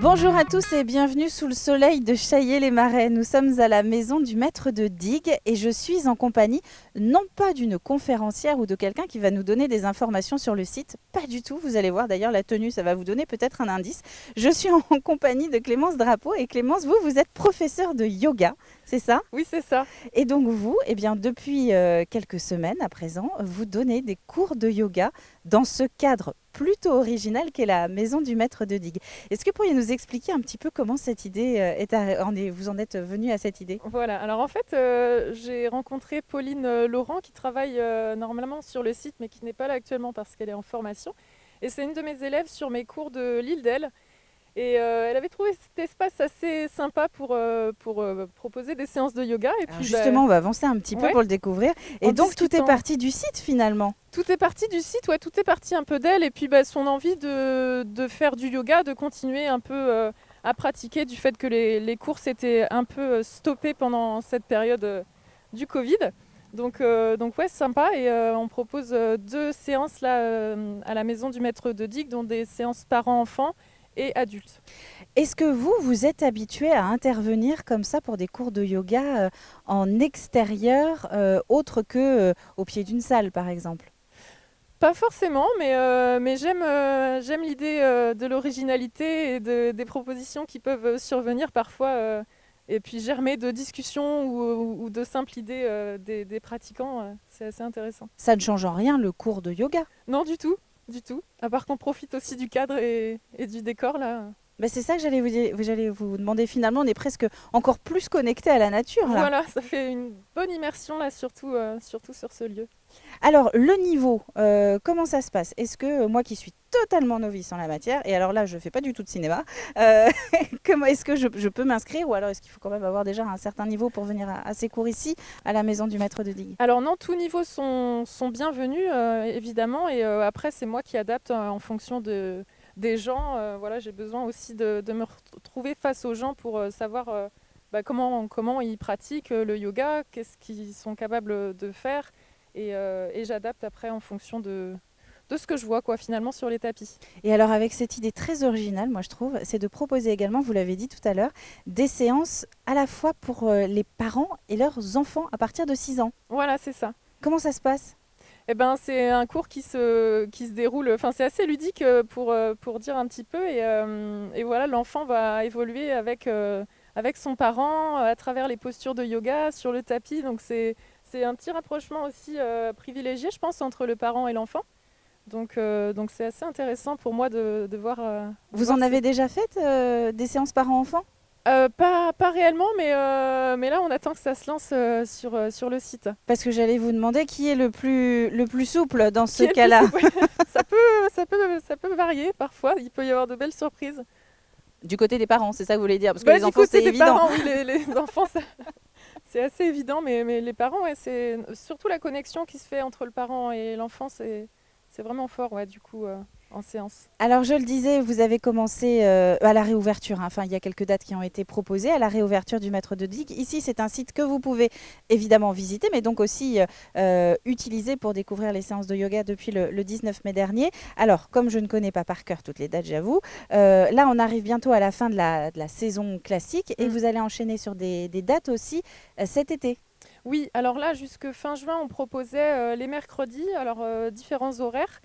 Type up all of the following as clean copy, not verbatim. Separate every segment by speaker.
Speaker 1: Bonjour à tous et bienvenue sous le soleil de Chaillé-les-Marais. Nous sommes à la maison du maître de digue et je suis en compagnie non pas d'une conférencière ou de quelqu'un qui va nous donner des informations sur le site, pas du tout, vous allez voir d'ailleurs la tenue, ça va vous donner peut-être un indice. Je suis en compagnie de Clémence Drapeau et Clémence, vous êtes professeure de yoga, c'est ça?
Speaker 2: Oui, c'est ça.
Speaker 1: Et donc vous, eh bien, depuis quelques semaines à présent, vous donnez des cours de yoga dans ce cadre plutôt original qu'est la maison du maître de digue. Est-ce que vous pourriez nous expliquer un petit peu comment cette idée vous en êtes venu à cette idée?
Speaker 2: Voilà. Alors en fait, j'ai rencontré Pauline Laurent qui travaille normalement sur le site, mais qui n'est pas là actuellement parce qu'elle est en formation. Et c'est une de mes élèves sur mes cours de l'île d'Elle. Et elle avait trouvé cet espace assez sympa pour proposer des séances de yoga. Et
Speaker 1: Alors
Speaker 2: puis,
Speaker 1: justement, on va avancer un petit peu
Speaker 2: ouais,
Speaker 1: pour le découvrir.
Speaker 2: en
Speaker 1: Et donc tout est
Speaker 2: discutant.
Speaker 1: parti du site finalement.
Speaker 2: Tout est parti du site, ouais, tout est parti un peu d'elle. Et puis son envie de faire du yoga, de continuer un peu à pratiquer du fait que les cours s'étaient un peu stoppés pendant cette période du Covid. Donc ouais, sympa. Et on propose 2 séances là à la maison du maître de digue, dont des séances parents-enfants et adultes.
Speaker 1: Est-ce que vous êtes habitué à intervenir comme ça pour des cours de yoga en extérieur, autre que au pied d'une salle par exemple?
Speaker 2: Pas forcément, mais j'aime l'idée de l'originalité et des propositions qui peuvent survenir parfois et puis germer de discussions ou de simples idées des pratiquants. C'est assez intéressant.
Speaker 1: Ça ne change en rien le cours de yoga.
Speaker 2: Non, du tout, du tout. À part qu'on profite aussi du cadre et du décor là.
Speaker 1: Ben, c'est ça que j'allais vous demander finalement, on est presque encore plus connecté à la nature là.
Speaker 2: Voilà, ça fait une bonne immersion là, surtout sur ce lieu.
Speaker 1: Alors le niveau, comment ça se passe? Est-ce que moi qui suis totalement novice en la matière, et alors là je fais pas du tout de cinéma, euh, comment est-ce que je peux m'inscrire ou alors est-ce qu'il faut quand même avoir déjà un certain niveau pour venir à ces cours ici, à la maison du maître de digue?
Speaker 2: Alors non, tous niveaux sont bienvenus, évidemment, et après c'est moi qui adapte en fonction des gens. Voilà, j'ai besoin aussi de me retrouver face aux gens pour savoir comment ils pratiquent le yoga, qu'est-ce qu'ils sont capables de faire, et j'adapte après en fonction de ce que je vois quoi, finalement sur les tapis.
Speaker 1: Et alors avec cette idée très originale, moi je trouve, c'est de proposer également, vous l'avez dit tout à l'heure, des séances à la fois pour les parents et leurs enfants à partir de 6 ans.
Speaker 2: Voilà, c'est ça.
Speaker 1: Comment ça se passe?
Speaker 2: Eh ben, c'est un cours qui se déroule, enfin c'est assez ludique pour dire un petit peu et voilà, l'enfant va évoluer avec son parent à travers les postures de yoga sur le tapis, donc c'est un petit rapprochement aussi privilégié, je pense, entre le parent et l'enfant. Donc c'est assez intéressant pour moi de voir.
Speaker 1: Vous en avez déjà fait des séances parents-enfants?
Speaker 2: Pas réellement, mais là on attend que ça se lance sur le site.
Speaker 1: Parce que j'allais vous demander qui est le plus souple dans ce
Speaker 2: Qui est le plus
Speaker 1: cas-là.
Speaker 2: souple? Ça peut varier parfois, il peut y avoir de belles surprises.
Speaker 1: Du côté des parents, c'est ça que vous voulez dire? Parce que
Speaker 2: Bah,
Speaker 1: les
Speaker 2: du
Speaker 1: enfants,
Speaker 2: côté
Speaker 1: c'est
Speaker 2: des
Speaker 1: évident.
Speaker 2: parents, oui, les enfants, c'est assez évident, mais les parents, ouais, c'est surtout la connexion qui se fait entre le parent et l'enfant, c'est vraiment fort, ouais, du coup, en séance.
Speaker 1: Alors, je le disais, vous avez commencé à la réouverture, hein. Enfin, il y a quelques dates qui ont été proposées à la réouverture du maître de digue. Ici, c'est un site que vous pouvez évidemment visiter, mais donc aussi utiliser pour découvrir les séances de yoga depuis le 19 mai dernier. Alors, comme je ne connais pas par cœur toutes les dates, j'avoue, là, on arrive bientôt à la fin de la saison classique et
Speaker 2: Mm.
Speaker 1: vous allez enchaîner sur des dates aussi cet été.
Speaker 2: Oui, alors là, jusque fin juin, on proposait les mercredis, alors différents horaires.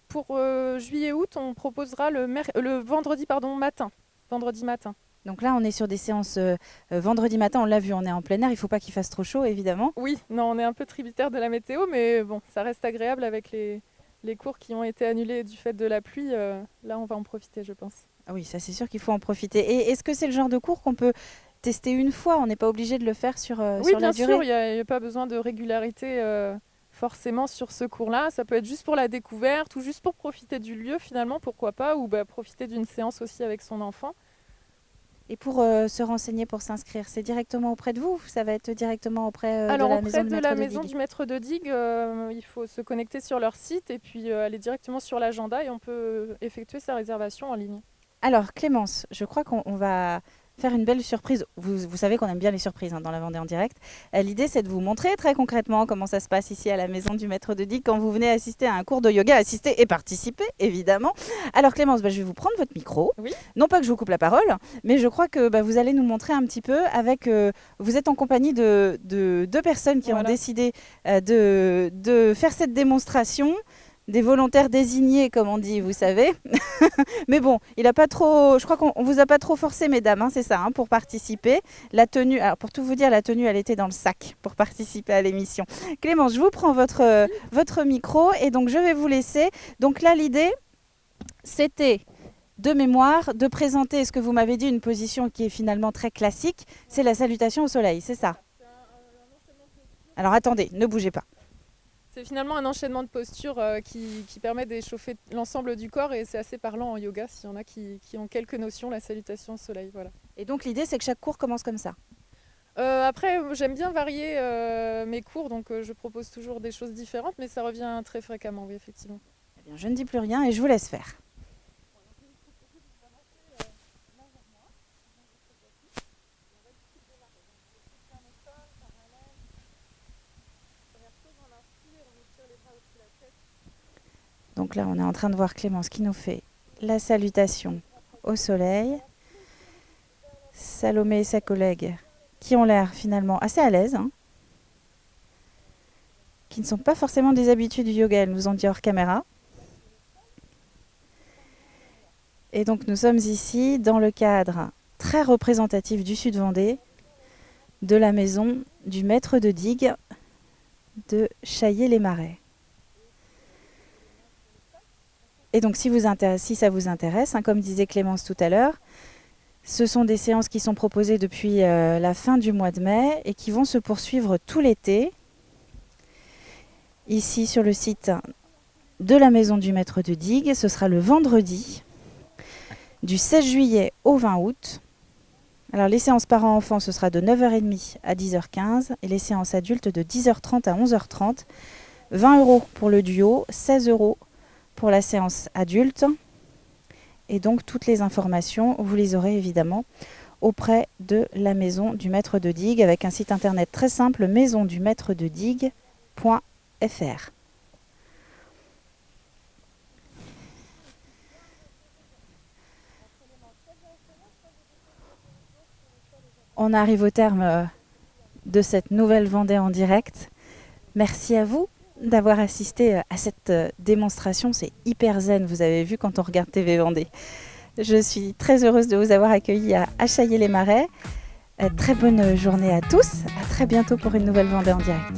Speaker 2: Pour juillet-août, on proposera le vendredi pardon, matin. Vendredi matin.
Speaker 1: Donc là, on est sur des séances vendredi matin, on l'a vu, on est en plein air, il ne faut pas qu'il fasse trop chaud, évidemment.
Speaker 2: Oui, non, on est un peu tributaire de la météo, mais bon, ça reste agréable avec les cours qui ont été annulés du fait de la pluie. Là, on va en profiter, je pense.
Speaker 1: Ah oui, ça c'est sûr qu'il faut en profiter. Et est-ce que c'est le genre de cours qu'on peut tester une fois? On n'est pas obligé de le faire
Speaker 2: Oui,
Speaker 1: sur la
Speaker 2: bien sûr,
Speaker 1: durée?
Speaker 2: il n'y a pas besoin de régularité forcément sur ce cours-là. Ça peut être juste pour la découverte ou juste pour profiter du lieu finalement, pourquoi pas, ou profiter d'une séance aussi avec son enfant.
Speaker 1: Et pour se renseigner, pour s'inscrire, c'est directement auprès de vous? Ou ça va être directement auprès de
Speaker 2: Alors
Speaker 1: la maison
Speaker 2: auprès
Speaker 1: du
Speaker 2: de
Speaker 1: maître
Speaker 2: la
Speaker 1: de
Speaker 2: maison
Speaker 1: digue?
Speaker 2: du maître de digue, il faut se connecter sur leur site et puis aller directement sur l'agenda et on peut effectuer sa réservation en ligne.
Speaker 1: Alors Clémence, je crois qu'on va faire une belle surprise. Vous savez qu'on aime bien les surprises dans la Vendée en direct. L'idée, c'est de vous montrer très concrètement comment ça se passe ici à la maison du maître de digue quand vous venez assister à un cours de yoga, assister et participer, évidemment. Alors Clémence, je vais vous prendre votre micro.
Speaker 2: Oui.
Speaker 1: Non pas que je vous coupe la parole, mais je crois que vous allez nous montrer un petit peu avec... vous êtes en compagnie de deux personnes qui ont décidé de faire cette démonstration. Des volontaires désignés, comme on dit, vous savez. Mais bon, il a pas trop. Je crois qu'on vous a pas trop forcé, mesdames, c'est ça, pour participer. La tenue, alors pour tout vous dire, la tenue, elle était dans le sac pour participer à l'émission. Clémence, je vous prends votre micro et donc je vais vous laisser. Donc là, l'idée, c'était de mémoire de présenter ce que vous m'avez dit, une position qui est finalement très classique, c'est la salutation au soleil, c'est ça? Alors attendez, ne bougez pas.
Speaker 2: C'est finalement un enchaînement de postures qui permet d'échauffer l'ensemble du corps et c'est assez parlant en yoga s'il y en a qui ont quelques notions, la salutation au soleil. Voilà.
Speaker 1: Et donc l'idée c'est que chaque cours commence comme ça?
Speaker 2: Après j'aime bien varier mes cours donc je propose toujours des choses différentes mais ça revient très fréquemment, oui effectivement.
Speaker 1: Eh bien, je ne dis plus rien et je vous laisse faire. Donc là, on est en train de voir Clémence qui nous fait la salutation au soleil. Salomé et sa collègue qui ont l'air finalement assez à l'aise, qui ne sont pas forcément des habitués du yoga, elles nous ont dit hors caméra. Et donc nous sommes ici dans le cadre très représentatif du Sud-Vendée, de la maison du maître de digue de Chaillé-les-Marais. Et donc si ça vous intéresse, comme disait Clémence tout à l'heure, ce sont des séances qui sont proposées depuis la fin du mois de mai et qui vont se poursuivre tout l'été, ici sur le site de la maison du maître de digue. Ce sera le vendredi, du 16 juillet au 20 août. Alors les séances parents-enfants, ce sera de 9h30 à 10h15 et les séances adultes de 10h30 à 11h30. 20 € pour le duo, 16 € pour la séance adulte. Et donc toutes les informations, vous les aurez évidemment auprès de la maison du maître de digue avec un site internet très simple, maisondumaitredigue.fr. On arrive au terme de cette nouvelle Vendée en direct. Merci à vous d'avoir assisté à cette démonstration. C'est hyper zen, vous avez vu quand on regarde TV Vendée. Je suis très heureuse de vous avoir accueillis à Chaillé-les-Marais. Très bonne journée à tous. À très bientôt pour une nouvelle Vendée en direct.